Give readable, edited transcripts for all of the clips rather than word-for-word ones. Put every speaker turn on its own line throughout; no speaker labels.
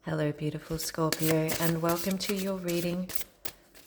Hello, beautiful Scorpio, and welcome to your reading,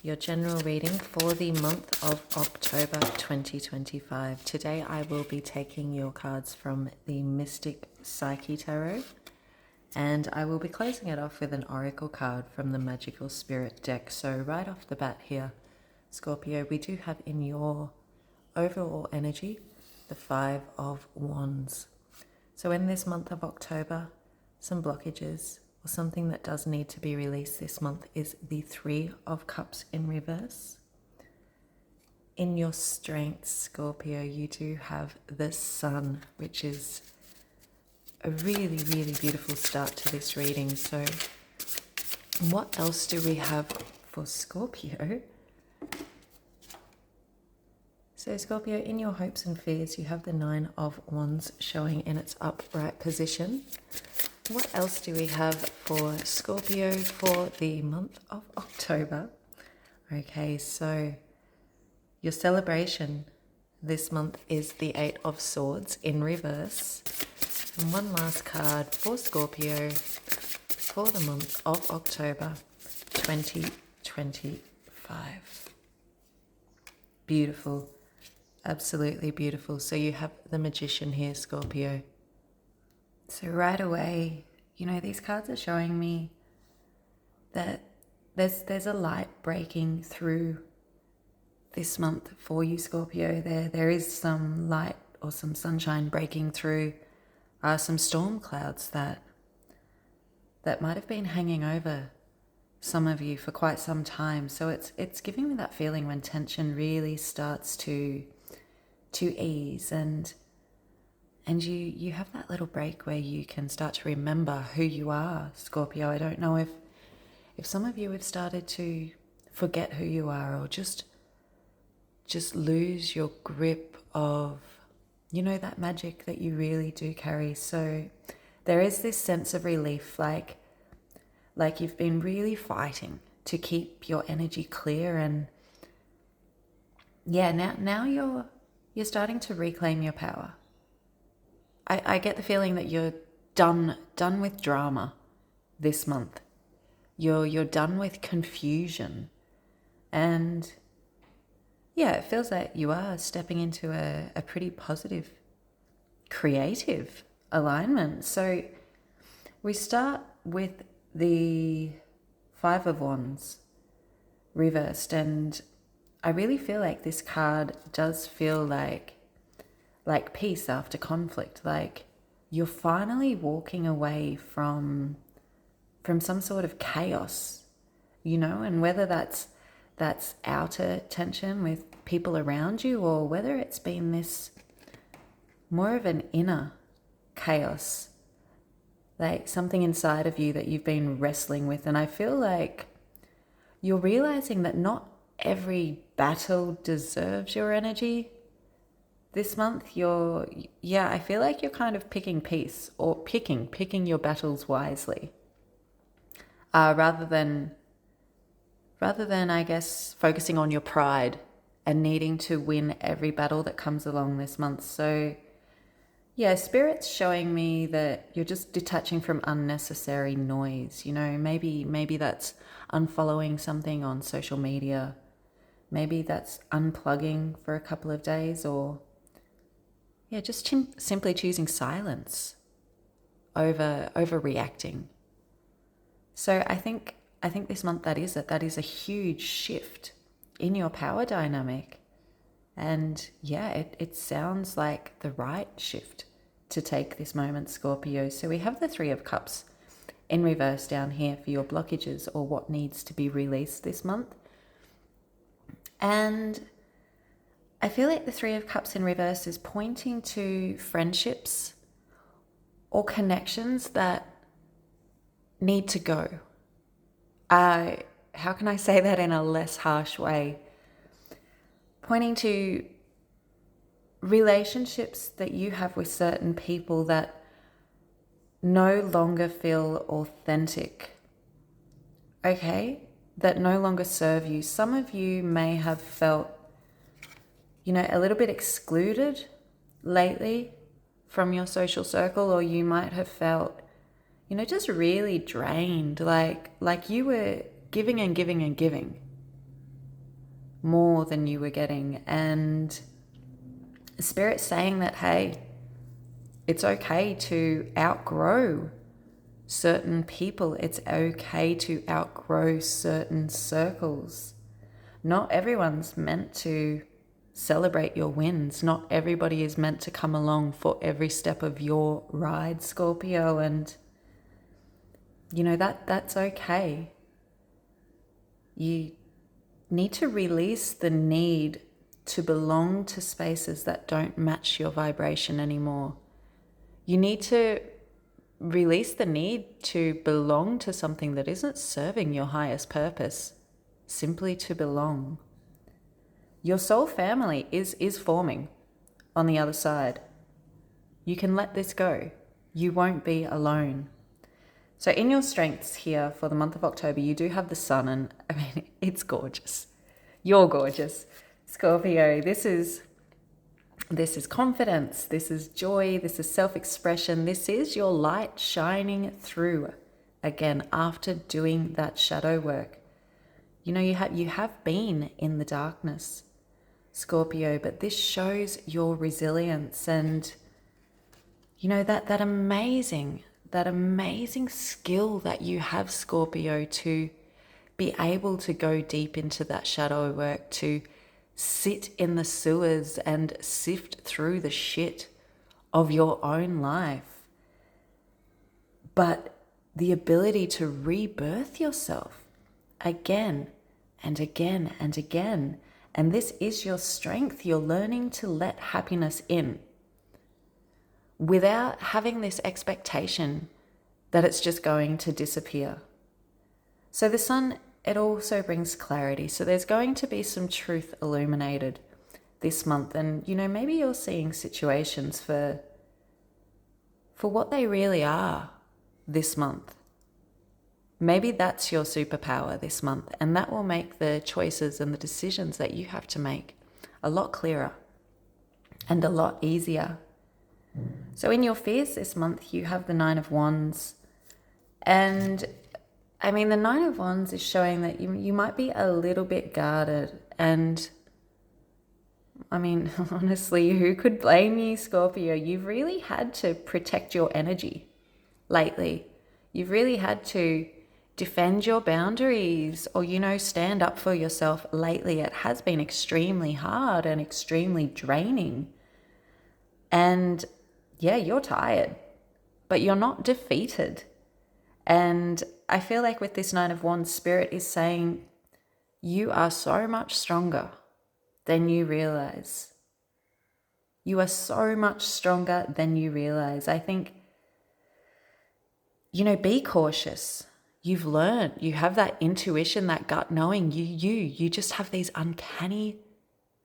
your general reading for the month of October 2025. Today I will be taking your cards from the Mystic Psyche Tarot, and I will be closing it off with an oracle card from the Magical Spirit deck. So right off the bat here, Scorpio, we do have in your overall energy the Five of Wands. So in this month of October, some blockages or something that does need to be released this month is the Three of Cups in reverse. In your strengths, Scorpio, you do have the Sun, which is a really, really beautiful start to this reading. So what else do we have for Scorpio? So Scorpio, in your hopes and fears, you have the Nine of Wands showing in its upright position. What else do we have for Scorpio for the month of October? Okay, so your celebration this month is the Eight of Swords in reverse. And one last card for Scorpio for the month of October 2025. Beautiful. Absolutely beautiful. So you have the Magician here, Scorpio. So right away, these cards are showing me that there's a light breaking through this month for you, Scorpio. There is some light or some sunshine breaking through some storm clouds that might have been hanging over some of you for quite some time. So it's giving me that feeling when tension really starts to ease and you have that little break where you can start to remember who you are, Scorpio. I don't know if some of you have started to forget who you are or just lose your grip of, that magic that you really do carry. So there is this sense of relief, like you've been really fighting to keep your energy clear, and now you're starting to reclaim your power. I get the feeling that you're done with drama this month. You're done with confusion. And yeah, it feels like you are stepping into a pretty positive, creative alignment. So we start with the Five of Wands reversed, and I really feel like this card does feel like peace after conflict, like you're finally walking away from some sort of chaos, and whether that's outer tension with people around you or whether it's been this more of an inner chaos, like something inside of you that you've been wrestling with. And I feel like you're realizing that not every battle deserves your energy. This month, I feel like you're kind of picking peace or picking your battles wisely, rather than, I guess, focusing on your pride and needing to win every battle that comes along this month. So, yeah, Spirit's showing me that you're just detaching from unnecessary noise. Maybe that's unfollowing something on social media. Maybe that's unplugging for a couple of days, or just simply choosing silence over reacting. So I think this month that is a huge shift in your power dynamic. And it sounds like the right shift to take this moment, Scorpio. So we have the Three of Cups in reverse down here for your blockages or what needs to be released this month. And I feel like the Three of Cups in reverse is pointing to friendships or connections that need to go. How can I say that in a less harsh way? Pointing to relationships that you have with certain people that no longer feel authentic. Okay? That no longer serve you. Some of you may have felt a little bit excluded lately from your social circle, or you might have felt, just really drained, like you were giving and giving and giving more than you were getting. And Spirit's saying that, hey, it's okay to outgrow certain people. It's okay to outgrow certain circles. Not everyone's meant to celebrate your wins. Not everybody is meant to come along for every step of your ride, Scorpio. And that's okay. You need to release the need to belong to spaces that don't match your vibration anymore. You need to release the need to belong to something that isn't serving your highest purpose, simply to belong. Your soul family is forming on the other side. You can let this go. You won't be alone. So in your strengths here for the month of October, you do have the sun, and I mean, it's gorgeous. You're gorgeous. Scorpio, this is confidence, this is joy, this is self-expression, this is your light shining through again after doing that shadow work. You have been in the darkness, Scorpio, but this shows your resilience and that amazing skill that you have, Scorpio, to be able to go deep into that shadow work, to sit in the sewers and sift through the shit of your own life. But the ability to rebirth yourself again and again and again. And this is your strength. You're learning to let happiness in without having this expectation that it's just going to disappear. So the sun, it also brings clarity. So there's going to be some truth illuminated this month. And, maybe you're seeing situations for what they really are this month. Maybe that's your superpower this month. And that will make the choices and the decisions that you have to make a lot clearer and a lot easier. So in your fears this month, you have the Nine of Wands. And I mean, the Nine of Wands is showing that you might be a little bit guarded. And I mean, honestly, who could blame you, Scorpio? You've really had to protect your energy lately. You've really had to defend your boundaries or, stand up for yourself lately. It has been extremely hard and extremely draining. And yeah, you're tired, but you're not defeated. And I feel like with this Nine of Wands, Spirit is saying you are so much stronger than you realize. You are so much stronger than you realize. I think, be cautious. You've learned, you have that intuition, that gut knowing. You just have these uncanny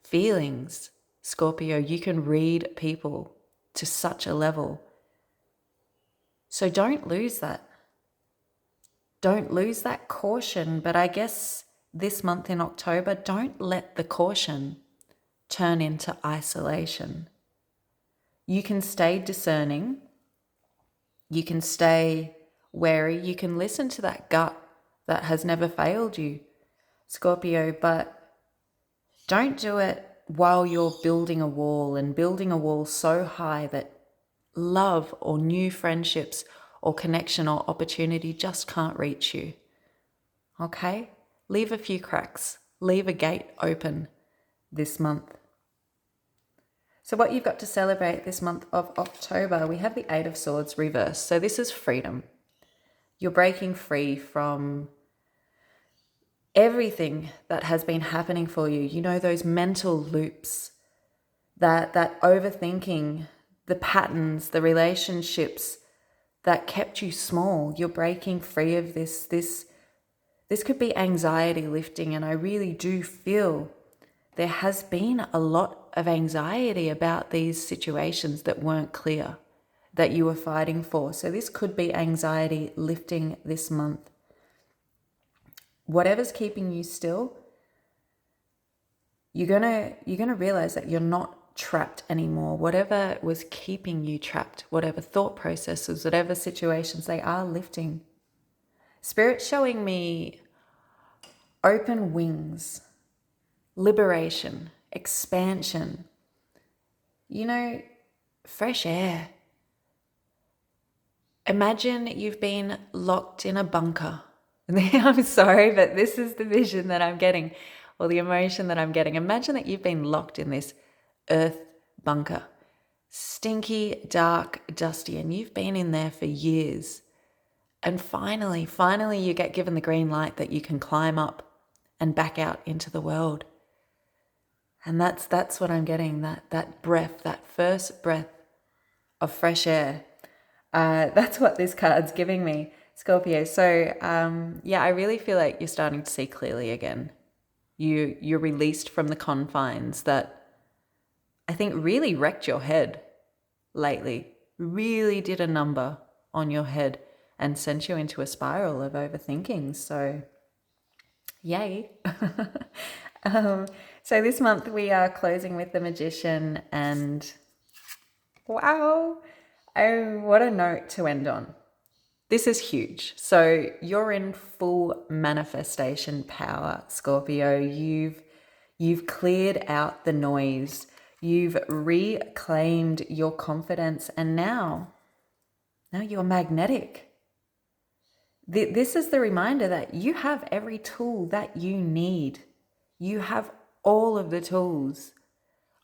feelings, Scorpio. You can read people to such a level. So don't lose that. Don't lose that caution. But I guess this month in October, don't let the caution turn into isolation. You can stay discerning. You can stay wary. You can listen to that gut that has never failed you, Scorpio, but don't do it while you're building a wall and building a wall so high that love or new friendships or connection or opportunity just can't reach you. Okay? Leave a few cracks. Leave a gate open this month. So what you've got to celebrate this month of October, we have the Eight of Swords reversed. So this is freedom. You're breaking free from everything that has been happening for you. Those mental loops, that overthinking, the patterns, the relationships that kept you small. You're breaking free of this. This could be anxiety lifting, and I really do feel there has been a lot of anxiety about these situations that weren't clear, that you were fighting for. So this could be anxiety lifting this month. Whatever's keeping you still, you're gonna realize that you're not trapped anymore. Whatever was keeping you trapped, whatever thought processes, whatever situations, they are lifting. Spirit showing me open wings, liberation, expansion, fresh air. Imagine you've been locked in a bunker. I'm sorry, but this is the vision that I'm getting, or the emotion that I'm getting. Imagine that you've been locked in this earth bunker, stinky, dark, dusty, and you've been in there for years. And finally you get given the green light that you can climb up and back out into the world. And that's what I'm getting, that breath, that first breath of fresh air. That's what this card's giving me, Scorpio. So I really feel like you're starting to see clearly again. You're released from the confines that I think really wrecked your head lately, really did a number on your head and sent you into a spiral of overthinking. So yay. So this month we are closing with the Magician, and wow, oh, what a note to end on. This is huge. So you're in full manifestation power, Scorpio. You've cleared out the noise. You've reclaimed your confidence, and now you're magnetic. This is the reminder that you have every tool that you need. You have all of the tools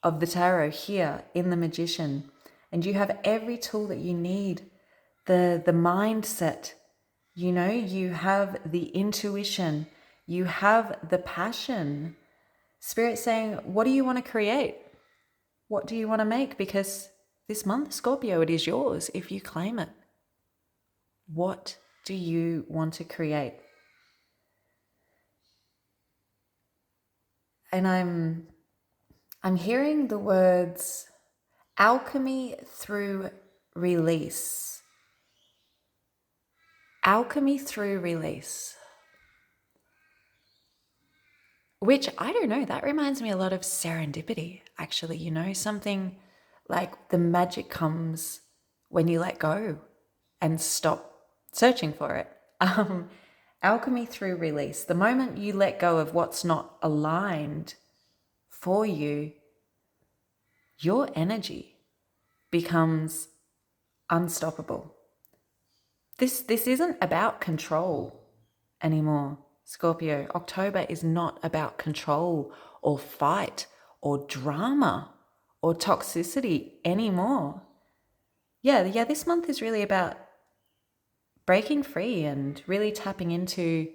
of the tarot here in the Magician, and you have every tool that you need. The mindset, you have the intuition, you have the passion. Spirit saying, what do you want to create? What do you want to make? Because this month, Scorpio, it is yours if you claim it. What do you want to create? And I'm hearing the words alchemy through release. Alchemy through release. Which, I don't know, that reminds me a lot of serendipity, actually, something like the magic comes when you let go and stop searching for it. Alchemy through release. The moment you let go of what's not aligned for you, your energy becomes unstoppable. This isn't about control anymore, Scorpio. October is not about control or fight or drama or toxicity anymore. Yeah, this month is really about breaking free and really tapping into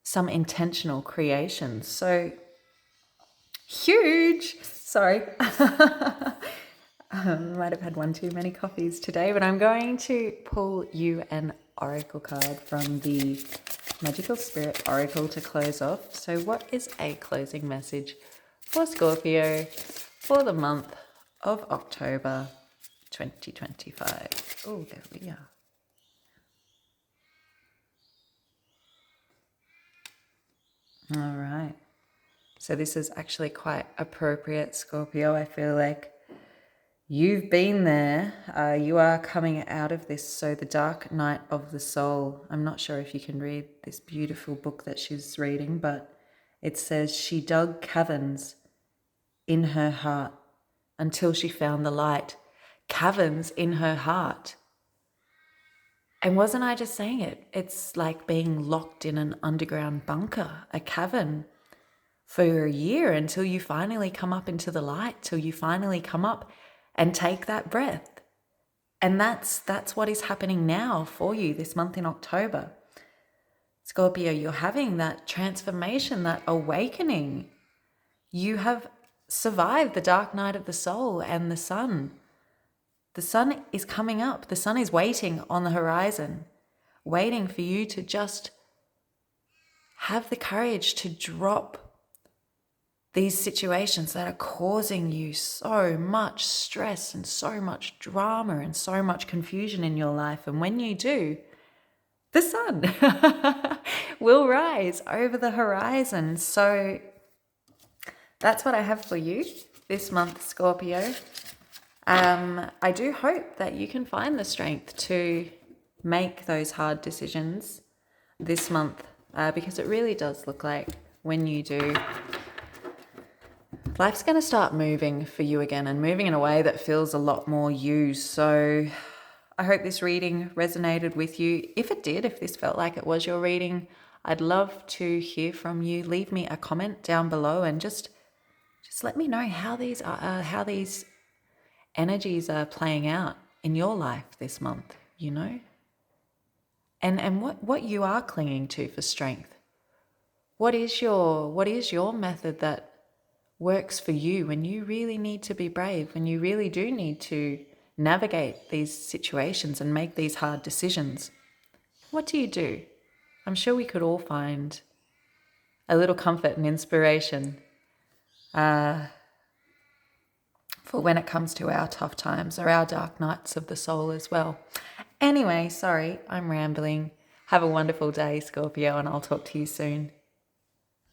some intentional creations. So huge. Sorry. Might have had one too many coffees today, but I'm going to pull you an oracle card from the Magical Spirit Oracle to close off. So what is a closing message for Scorpio for the month of October 2025? Oh, there we are. All right. So this is actually quite appropriate, Scorpio. I feel like you've been there. You are coming out of this. So the dark night of the soul. I'm not sure if you can read this beautiful book that she's reading, but it says she dug caverns in her heart until she found the light. Caverns in her heart. And wasn't I just saying it? It's like being locked in an underground bunker, a cavern, for a year until you finally come up into the light, till you finally come up and take that breath. And that's what is happening now for you this month in October. Scorpio, you're having that transformation, that awakening. You have survived the dark night of the soul and the sun. The sun is coming up. The sun is waiting on the horizon, waiting for you to just have the courage to drop these situations that are causing you so much stress and so much drama and so much confusion in your life. And when you do, the sun will rise over the horizon. So that's what I have for you. this month, Scorpio. I do hope that you can find the strength to make those hard decisions this month, because it really does look like when you do, life's going to start moving for you again, and moving in a way that feels a lot more you. So I hope this reading resonated with you. If it did, if this felt like it was your reading, I'd love to hear from you. Leave me a comment down below and just let me know how these energies are playing out in your life this month, you know? And what you are clinging to for strength. What is your method that works for you when you really need to be brave, when you really do need to navigate these situations and make these hard decisions? What do you do? I'm sure we could all find a little comfort and inspiration for when it comes to our tough times or our dark nights of the soul as well. Anyway, sorry, I'm rambling. Have a wonderful day, Scorpio, and I'll talk to you soon.